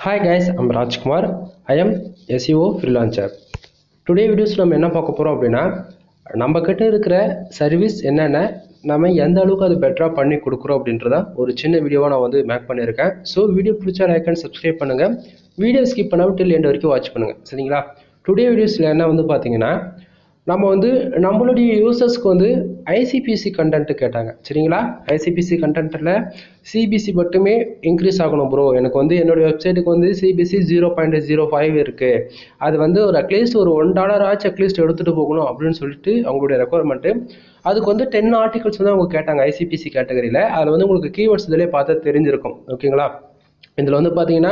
Hi guys, I'm Rajkumar. I am SEO freelancer. Today videos நம்ம என்ன பார்க்க போறோம் அப்படின்னா நம்ம கிட்ட இருக்கிற சர்வீஸ் என்னென்ன நம்ம எந்த அளவுக்கு அது பெட்டரா பண்ணி கொடுக்குறோம் அப்படின்றத ஒரு சின்ன வீடியோவா நான் வந்து மேக் பண்ணியிருக்கேன். ஸோ வீடியோ பிடிச்சா லைக் அண்ட் சப்ஸ்கிரைப் பண்ணுங்க. வீடியோ ஸ்கிப் பண்ணாமல் டில் எண்ட் வரைக்கும் வாட்ச் பண்ணுங்க. சரிங்களா? டுடே வீடியோஸ்ல என்ன வந்து பார்த்தீங்கன்னா நம்ம வந்து நம்மளுடைய யூசர்ஸ்க்கு வந்து ஐசிபிசி கண்டென்ட் கேட்டாங்க. சரிங்களா? ஐசிபிசி கண்டென்ட்டில் சிபிசி மட்டுமே இன்க்ரீஸ் ஆகணும் ப்ரோ. எனக்கு வந்து என்னுடைய வெப்சைட்டுக்கு வந்து சிபிசி 0.05 இருக்குது. அது வந்து ஒரு அட்லீஸ்ட் ஒரு $1 ஆச்சு அட்லீஸ்ட் எடுத்துகிட்டு போகணும் அப்படின்னு சொல்லிட்டு அவங்களுடைய ரெக்குவயர்மெண்ட்டு. அதுக்கு வந்து 10 ஆர்டிகல்ஸ் வந்து அவங்க கேட்டாங்க ஐசிபிசி கேட்டகரியில். அதில் வந்து உங்களுக்கு கீவேர்ட்ஸ் இதிலே பார்த்தா தெரிஞ்சிருக்கும். ஓகேங்களா? இதில் வந்து பார்த்தீங்கன்னா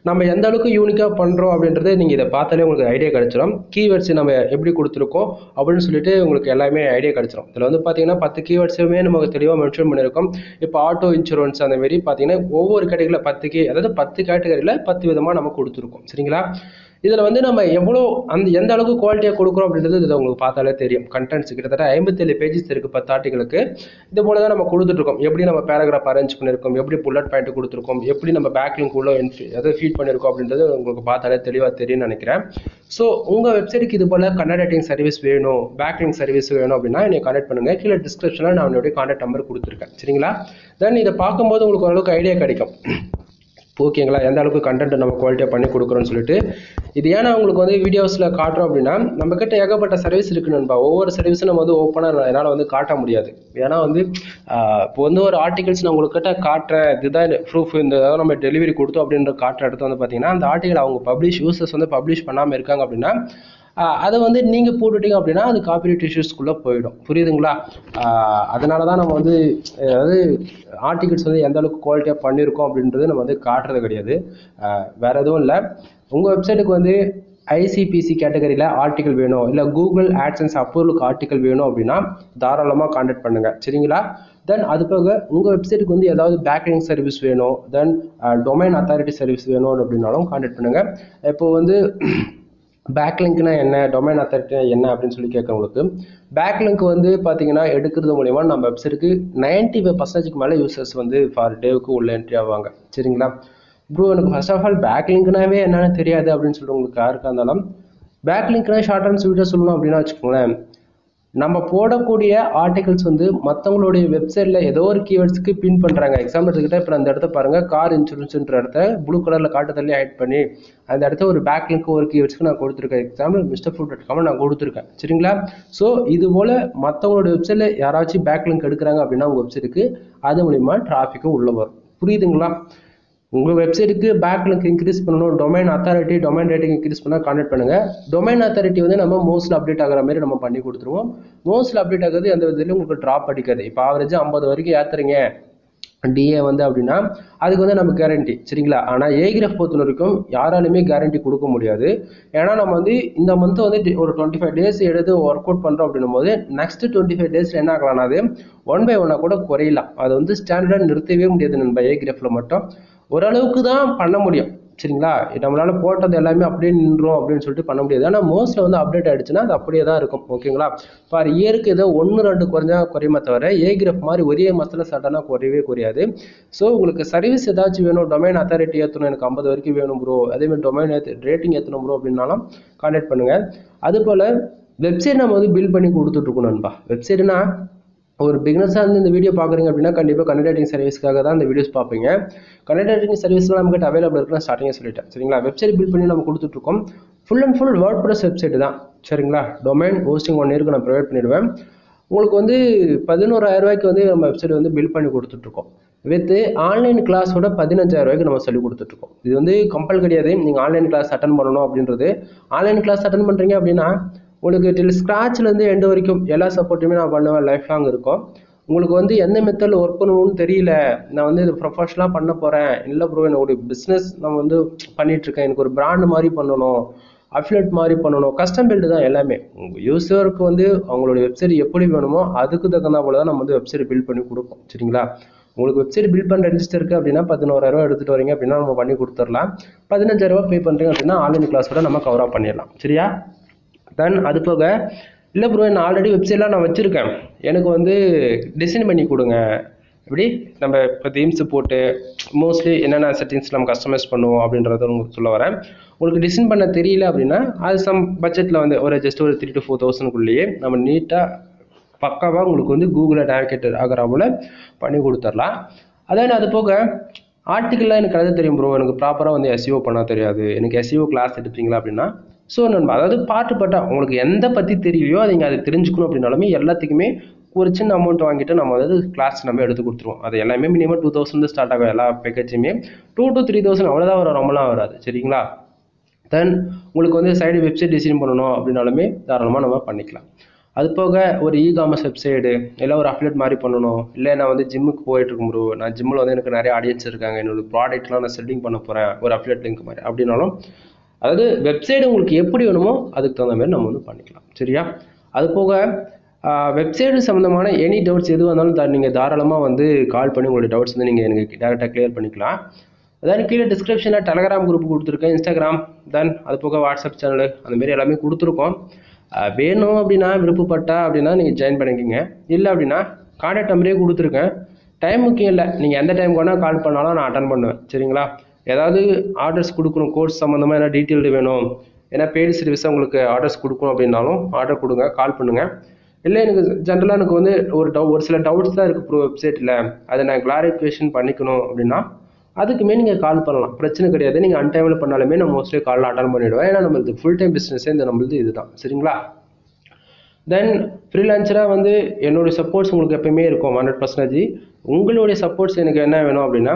நம்ம எந்த அளவுக்கு யூனிக்காக பண்ணுறோம் அப்படின்றத நீங்கள் இதை பார்த்தாலே உங்களுக்கு ஐடியா கிடச்சிடும். கீவேர்ட்ஸ் நம்ம எப்படி கொடுத்துருக்கோம் அப்படின்னு சொல்லிட்டு உங்களுக்கு எல்லாமே ஐடியா கிடச்சிடும். இதில் வந்து பார்த்தீங்கன்னா 10 கீவேர்ட்ஸுமே நமக்கு தெளிவாக மென்ஷன் பண்ணியிருக்கோம். இப்போ ஆட்டோ இன்சூரன்ஸ் அந்த மாரி பார்த்தீங்கன்னா ஒவ்வொரு கேட்டகரியில் 10 கேட்டகரியில் 10 விதமாக நம்ம கொடுத்துருக்கோம். சரிங்களா? இதில் வந்து நம்ம எவ்வளோ எந்த அளவுக்கு குவாலிட்டியாக கொடுக்குறோம் அப்படின்றது இதில் உங்களுக்கு பார்த்தாலே தெரியும். கண்டென்ட்ஸ் கிட்டத்தட்ட 57 பேஜஸ் இருக்குது 10 ஆர்டிகளுக்கு. இது போல தான் நம்ம கொடுத்துட்ருக்கோம். எப்படி நம்ம பேராகிராஃப் அரேஞ்ச் பண்ணியிருக்கோம், எப்படி புல்லட் பாயிண்ட் கொடுத்துருக்கோம், எப்படி நம்ம பேக்லிங்க் உள்ள எதை ஃபீட் பண்ணியிருக்கோம் அப்படின்றது உங்களுக்கு பார்த்தாலே தெளிவாக தெரியும்னு நினைக்கிறேன். ஸோ உங்கள் வெப்சைட்டுக்கு இது போல் கண்டென்ட் ரைட்டிங் சர்வீஸ் வேணும், பேக்லிங்க் சர்வீஸ் வேணும் அப்படின்னா என்னை கான்டாக்ட் பண்ணுங்கள். கீழே டிஸ்கிரிப்ஷனில் நான் என்னுடைய கான்டாக்ட் நம்பர் கொடுத்துருக்கேன். சரிங்களா? தென் இதை பார்க்கும்போது உங்களுக்கு ஓரளவுக்கு ஐடியா கிடைக்கும். ஓகேங்களா? எந்த அளவுக்கு கண்டென்ட் நம்ம குவாலிட்டியாக பண்ணி கொடுக்குறோன்னு சொல்லிட்டு. இது ஏன்னா உங்களுக்கு வந்து வீடியோஸில் காட்டுறோம் அப்படின்னா நம்மக்கிட்ட ஏகப்பட்ட சர்வீஸ் இருக்குது நண்பா. ஒவ்வொரு சர்வீஸும் நம்ம வந்து ஓப்பனாக என்னால் வந்து காட்ட முடியாது. ஏன்னா வந்து இப்போ வந்து ஒரு ஆர்டிகல்ஸ் நான் உங்கள்கிட்ட காட்டுறேன், இதுதான் ப்ரூஃப், இந்த ஏதாவது நம்ம டெலிவரி கொடுத்தோம் அப்படின்ற காட்டுற இடத்த வந்து பார்த்தீங்கன்னா அந்த ஆர்டிகல் அவங்க யூசர்ஸ் வந்து பப்ளிஷ் பண்ணாமல் இருக்காங்க அப்படின்னா அதை வந்து நீங்கள் போட்டுட்டீங்க அப்படின்னா அது காப்பிரைட் இஷ்யூஸ்க்குள்ளே போயிடும். புரியுதுங்களா? அதனால தான் நம்ம வந்து அதாவது ஆர்டிகல்ஸ் வந்து எந்த அளவுக்கு குவாலிட்டியாக பண்ணியிருக்கோம் அப்படின்றது நம்ம வந்து காட்டுறது கிடையாது. வேறு எதுவும் இல்லை. உங்கள் வெப்சைட்டுக்கு வந்து ஐசிபிசி கேட்டகரியில் ஆர்டிகல் வேணும், இல்லை கூகுள் ஆட்சன்ஸ் அப்ரூவலுக்கு ஆர்டிகல் வேணும் அப்படின்னா தாராளமாக கான்டாக்ட் பண்ணுங்கள். சரிங்களா? தென் அது போக உங்கள் வெப்சைட்டுக்கு வந்து ஏதாவது பேக்லிங்க் சர்வீஸ் வேணும், தென் டொமைன் அத்தாரிட்டி சர்வீஸ் வேணும் அப்படின்னாலும் கான்டாக்ட் பண்ணுங்கள். இப்போ வந்து பேக்லிங்க்னா என்ன, டொமைன் அத்தாரிட்டினா என்ன அப்படின்னு சொல்லி கேட்குறவங்களுக்கு பேக்லிங்க் வந்து பார்த்தீங்கன்னா எடுக்கிறது மூலிமா நம்ம வெப்சைட்டுக்கு 95% மேலே யூசர்ஸ் வந்து ஃபார் டேவுக்கு உள்ள என்ட்ரி ஆவாங்க. சரிங்களா? ப்ரோ எனக்கு ஃபர்ஸ்ட் ஆஃப் ஆல் பேக்லிங்க்னாவே என்னன்னு தெரியாது அப்படின்னு சொல்லிட்டு உங்களுக்கு யாருக்காக இருந்தாலும் பேக்லிங்க்னா ஷார்ட் அண்ட் ஸ்வீட்டாக சொல்லணும் அப்படின்னா வச்சுக்கோங்களேன், நம்ம போடக்கூடிய ஆர்டிகல்ஸ் வந்து மற்றவங்களுடைய வெப்சைட்டில் ஏதோ ஒரு கீவேர்ட்ஸ்க்கு பின் பண்ணுறாங்க. எக்ஸாம்பிள் எடுத்துக்கிட்டால் இப்போ அந்த இடத்த பாருங்கள், கார் இன்சூரன்ஸ்ன்ற இடத்த ப்ளூ கலரில் காட்டுதல்லி ஹைட் பண்ணி அந்த இடத்த ஒரு பேக்லிங்க் ஒரு கீவேர்ட்ஸ்க்கு நான் கொடுத்துருக்கேன். எக்ஸாம்பிள் MrFood.com நான் கொடுத்துருக்கேன். சரிங்களா? ஸோ இது போல் மற்றவங்களுடைய வெப்சைட்டில் யாராச்சும் பேக்லிங்க் எடுக்கிறாங்க அப்படின்னா உங்கள் வெப்சைட்டுக்கு அது மூலிமா டிராஃபிக்கும் உள்ளே வரும். புரியுதுங்களா? உங்கள் வெப்சைட்டுக்கு பேக்லிங்க் இன்க்ரீஸ் பண்ணணும், domain authority domain rating increase பண்ணால் கான்டாக்ட் பண்ணுங்கள். டொமைன் அத்தாரிட்டி வந்து நம்ம மோஸ்ட்ல அப்டேட் ஆகிற மாதிரி நம்ம பண்ணி கொடுத்துருவோம். மோஸ்ட்ல அப்டேட் ஆகுது எந்த விதத்துலையும் உங்களுக்கு ட்ராப் அடிக்காது. இப்போ ஆவரேஜாக 50 வரைக்கும் ஏற்றுறீங்க டிஏ வந்து அப்படின்னா அதுக்கு வந்து நம்ம கேரண்டி. சரிங்களா? ஆனால் ஏகிராஃப் பொறுத்த வரைக்கும் யாராலுமே கேரண்டி கொடுக்க முடியாது. ஏன்னா நம்ம வந்து இந்த மந்த் வந்து ஒரு 25 டேஸ் எடுத்து ஒர்க் அவுட் பண்ணுறோம் அப்படின்னும் போது நெக்ஸ்ட் 25 டேஸில் என்ன ஆகலாம்னா அது 1 by 1 கூட குறையலாம். அது வந்து ஸ்டாண்டர்டாக நிறுத்தவே முடியாது நம்ம ஏகிராஃபில் மட்டும் ஓரளவுக்கு தான் பண்ண முடியும். சரிங்களா? நம்மளால போட்டது எல்லாமே அப்படியே நின்றோம் அப்படின்னு சொல்லிட்டு பண்ண முடியாது. ஆனால் மோஸ்ட்ல வந்து அப்டேட் ஆயிடுச்சுன்னா அது அப்படியே தான் இருக்கும். ஓகேங்களா? ஃபார் இயருக்கு ஏதோ 1-2 குறைஞ்சா குறையுமே தவிர ஏகிராஃப் மாதிரி ஒரே மாதத்தில் சடனாக குறையவே குறையாது. ஸோ உங்களுக்கு சர்வீஸ் ஏதாச்சும் வேணும், டொமைன் அத்தாரிட்டி ஏற்றணும், எனக்கு 50 வரைக்கும் வேணும் ப்ரோ, அதேமாதிரி டொமைன் ரேட்டிங் ஏற்றணும் ப்ரோ அப்படின்னாலும் கான்டாக்ட் பண்ணுங்கள். அதுபோல் வெப்சைட் நம்ம வந்து பில்ட் பண்ணி கொடுத்துட்ருக்கோம் நண்பா. வெப்சைட்னா ஒரு பிகினர்ஸாக இருந்து இந்த வீடியோ பார்க்குறீங்க அப்படின்னா கண்டிப்பாக கண்டென்ட் ரைட்டிங் சர்வீஸ்க்காக தான் இந்த வீடியோஸ் பார்ப்பீங்க. கண்டென்ட் ரைட்டிங் சர்வீஸ்லாம் நம்மகிட்ட அவைலபிள் இருக்குன்னு ஸ்டார்டிங்காக சொல்லிட்டேன். சரிங்களா? வெப்சைட் பில்ட் பண்ணி நம்ம கொடுத்துட்ருக்கோம். Full and full WordPress website தான். சரிங்களா? டொமைன் ஹோஸ்டிங் 1 இயருக்கு நான் ப்ரொவைட் பண்ணிடுவேன். உங்களுக்கு வந்து 11,000 ரூபாய்க்கு வந்து நம்ம வெப்சைட் வந்து பில்ட் பண்ணி கொடுத்துட்ருக்கோம். வித் ஆன்லைன் கிளாஸோட 15,000 ரூபாய்க்கு நம்ம சொல்லி கொடுத்துட்ருக்கோம். இது வந்து கம்பல் கிடையாது நீங்கள் ஆன்லைன் கிளாஸ் அட்டன் பண்ணணும் அப்படின்றது. ஆன்லைன் கிளாஸ் அட்டன் பண்ணுறீங்க அப்படின்னா உங்களுக்கு டில் ஸ்க்ராட்ச்லேருந்து எண்டு வரைக்கும் எல்லா சப்போர்ட்டுமே நான் பண்ணுவேன். லைஃப் லாங் இருக்கும். உங்களுக்கு வந்து எந்த மெத்தடில் ஒர்க் பண்ணணும்னு தெரியல, நான் வந்து இது ப்ரொஃபஷனலாக பண்ண போகிறேன், இல்லை ப்ரோ எனக்கு ஒரு பிஸ்னஸ் நான் வந்து பண்ணிகிட்ருக்கேன், எனக்கு ஒரு பிராண்ட் மாதிரி பண்ணணும், அஃபிலியேட் மாதிரி பண்ணணும், கஸ்டம் பில்டு தான் எல்லாமே. உங்கள் யூஸருக்கு வந்து அவங்களுடைய வெப்சைட் எப்படி வேணுமோ அதுக்கு தகுந்த போல தான் நம்ம வந்து வெப்சைட் பில்ட் பண்ணி கொடுப்போம். சரிங்களா? உங்களுக்கு வெப்சைட் பில்ட் பண்ண ரெஜிஸ்டர் இருக்குது அப்படின்னா 11,000 ரூபா எடுத்துகிட்டு வரீங்க அப்படின்னா நம்ம பண்ணி கொடுத்துடலாம். 15,000 ரூபா பே பண்ணுறீங்க அப்படின்னா ஆன்லைன் கிளாஸோட நம்ம கவராக பண்ணிடலாம். சரியா? தென் அது போக இல்லை ப்ரோ நான் ஆல்ரெடி வெப்சைட்லாம் நான் வச்சுருக்கேன், எனக்கு வந்து டிசைன் பண்ணி கொடுங்க, இப்படி நம்ம இப்போ தீம்ஸ் போட்டு மோஸ்ட்லி என்னென்ன செட்டிங்ஸ் நம்ம கஸ்டமைஸ் பண்ணுவோம் அப்படின்றத உங்களுக்கு சொல்ல வரேன். உங்களுக்கு டிசைன் பண்ண தெரியல அப்படின்னா அது சம் பட்ஜெட்டில் வந்து ஒரு ஜஸ்ட் ஒரு 3,000 to 4,000 நம்ம நீட்டாக பக்காவாக உங்களுக்கு வந்து கூகுளில் நேவிகேட்டர் ஆகிற போல் பண்ணி கொடுத்துடலாம். அதான் அது போக ஆர்டிக்கல்லாம் எனக்கு எழுத தெரியும் ப்ரோ, எனக்கு ப்ராப்பராக வந்து எஸ்இஓ பண்ண தெரியாது, எனக்கு எஸ்இஓ கிளாஸ் எடுப்பீங்களா அப்படின்னா ஸோ நண்பா, அதாவது பாட்டு உங்களுக்கு எந்த பற்றி தெரியலையோ அதை நீங்கள் அதை தெரிஞ்சுக்கணும் அப்படின்னாலுமே எல்லாத்துக்குமே ஒரு சின்ன அமௌண்ட் வாங்கிட்டு நம்ம அதாவது கிளாஸ் நம்ம எடுத்து கொடுத்துருவோம். அது எல்லாமே மினிமம் 2,000 ஸ்டார்ட் ஆகும். எல்லா பேக்கேஜுமே 2,000 to 3,000 அவ்வளோதான் வரும், ரொம்பலாம் வராது. சரிங்களா? தென் உங்களுக்கு வந்து சைடு வெப்சைட் டிசைன் பண்ணணும் அப்படின்னாலுமே தாராளமாக நம்ம பண்ணிக்கலாம். அது போக ஒரு இ-காமர்ஸ் வெப்சைடு இல்லை ஒரு அஃபிலியேட் மாதிரி பண்ணணும், இல்லை நான் வந்து ஜிம்முக்கு போயிட்டுருக்கேன் ப்ரோ, நான் ஜிம்மில் வந்து எனக்கு நிறைய ஆடியன்ஸ் இருக்காங்க, என்னோட ப்ராடக்ட்லாம் நான் செல்லிங் பண்ண போகிறேன் ஒரு அஃபிலியேட் லிங்க் மாதிரி அப்படின்னாலும் அதாவது வெப்சைட் உங்களுக்கு எப்படி வேணுமோ அதுக்கு தகுந்த மாதிரி நம்ம வந்து பண்ணிக்கலாம். சரியா? அது போக வெப்சைடு சம்மந்தமான எனி டவுட்ஸ் எது வந்தாலும் நீங்கள் தாராளமாக வந்து கால் பண்ணி உங்களோட டவுட்ஸ் வந்து நீங்கள் எனக்கு டேரெக்டாக கிளியர் பண்ணிக்கலாம். அதான் கீழே டிஸ்கிரிப்ஷனில் டெலகிராம் குரூப் கொடுத்துருக்கேன், இன்ஸ்டாகிராம், தென் அது போக வாட்ஸ்அப் சேனல் அந்தமாரி எல்லாமே கொடுத்துருக்கோம். வேணும் அப்படின்னா விருப்பப்பட்டா அப்படின்னா நீங்கள் ஜாயின் பண்ணிக்கோங்க. இல்லை அப்படின்னா கான்டாக்ட் நம்பரே கொடுத்துருக்கேன். டைம் முக்கியம் இல்லை, நீங்கள் எந்த டைம் வேணால் கால் பண்ணாலும் நான் அட்டன் பண்ணுவேன். சரிங்களா? ஏதாவது ஆர்டர்ஸ் கொடுக்கணும், கோர்ஸ் சம்மந்தமாக என்ன டீட்டெயில் வேணும், ஏன்னா பெய்டு சர்வீஸாக உங்களுக்கு ஆர்டர்ஸ் கொடுக்கணும் அப்படின்னாலும் ஆர்டர் கொடுங்க, கால் பண்ணுங்கள். இல்லை எனக்கு ஜென்ரலாக எனக்கு வந்து ஒரு சில டவுட்ஸ் தான் இருக்குது ப்ரோ வெப்சைட்டில், அதை நான் கிளாரிஃபிகேஷன் பண்ணிக்கணும் அப்படின்னா அதுக்குமே நீங்கள் கால் பண்ணலாம், பிரச்சனை கிடையாது. நீங்கள் அன்டைமில் பண்ணாலுமே நான் மோஸ்ட்லி காலில் அட்டன் பண்ணிவிடுவேன். ஏன்னா நம்மளுக்கு ஃபுல் டைம் பிஸ்னஸே இந்த நம்மளுது இதுதான். சரிங்களா? தென் ஃப்ரீலான்சராக வந்து என்னுடைய சப்போர்ட்ஸ் உங்களுக்கு எப்பயுமே இருக்கும் 100%. உங்களுடைய சப்போர்ட்ஸ் எனக்கு என்ன வேணும் அப்படின்னா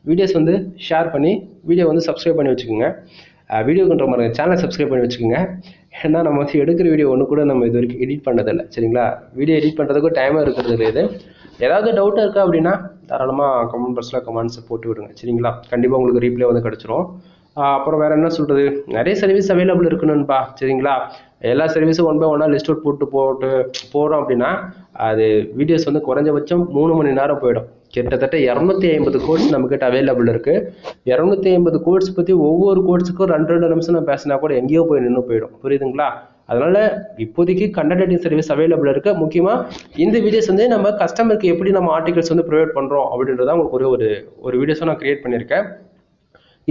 வீடியோஸ் வந்து ஷேர் பண்ணி வீடியோ வந்து சப்ஸ்கிரைப் பண்ணி வச்சுக்கோங்க. வீடியோக்குன்ற மாதிரி சேனலை சப்ஸ்கிரைப் பண்ணி வச்சுக்கோங்க. ஏன்னா நம்ம வந்து எடுக்கிற வீடியோ ஒன்று கூட நம்ம இது வரைக்கும் எடிட் பண்ணதில்லை. சரிங்களா? வீடியோ எடிட் பண்ணுறதுக்கும் டைமாக இருக்கிறது கிடையாது. ஏதாவது டவுட்டாக இருக்கா அப்படின்னா தாராளமாக கமெண்ட் பாக்ஸில் கமெண்ட்ஸை போட்டு விடுங்க. சரிங்களா? கண்டிப்பாக உங்களுக்கு ரீப்ளே வந்து கிடச்சிரும். அப்புறம் வேறு என்ன சொல்கிறது, நிறைய சர்வீஸ் அவைலபிள் இருக்குன்னுப்பா. சரிங்களா? எல்லா சர்வீஸும் 1 by 1 லிஸ்ட் அவுட் போடுறோம் அப்படின்னா அது வீடியோஸ் வந்து குறைஞ்சபட்சம் 3 மணி நேரம் போயிடும். கிட்டத்தட்ட 250 கோர்ஸ் நம்மக்கிட்ட அவைலபிள் இருக்குது. 250 கோர்ஸ் பற்றி ஒவ்வொரு கோர்ஸுக்கும் 2 நிமிஷம் நான் பேசினா கூட எங்கேயோ போய் நின்று போயிடும். புரியுதுங்களா? அதனால் இப்போதைக்கு கண்டென்ட் ரைட்டிங் சர்வீஸ் அவைலபிள் இருக்குது. முக்கியமாக இந்த வீடியோஸ் வந்து நம்ம கஸ்டமருக்கு எப்படி நம்ம ஆர்டிகல்ஸ் வந்து ப்ரொவைட் பண்ணுறோம் அப்படின்றத உங்களுக்கு ஒரு வீடியோஸை நான் க்ரியேட் பண்ணியிருக்கேன்.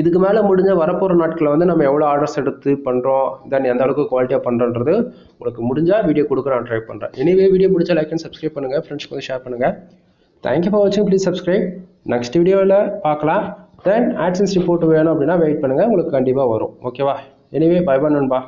இதுக்கு மேலே முடிஞ்ச வரப்போகிற நாட்களில் வந்து நம்ம எவ்வளோ ஆர்டர்ஸ் எடுத்து பண்ணுறோம், தென் எந்த அளவுக்கு குவாலிட்டியாக பண்ணுறன்றது உங்களுக்கு முடிஞ்சால் வீடியோ கொடுக்க நான் ட்ரை பண்ணுறேன். எனிவே வீடியோ பிடிச்சா லைக் அண்ட் சப்ஸ்கிரைப் பண்ணுங்கள், ஃப்ரெண்ட்ஸ்க்கு வந்து ஷேர் பண்ணுங்கள். தேங்க்யூ ஃபார் வாட்சிங், ப்ளீஸ் சப்ஸ்கிரைப். நெக்ஸ்ட் வீடியோவில் பார்க்கலாம். தென் ஆட்சன்ஸ் ரிப்போர்ட் வேணும் அப்படின்னா வெயிட் பண்ணுங்கள், உங்களுக்கு கண்டிப்பாக வரும். ஓகேவா? எனிவே பை பை நண்பா.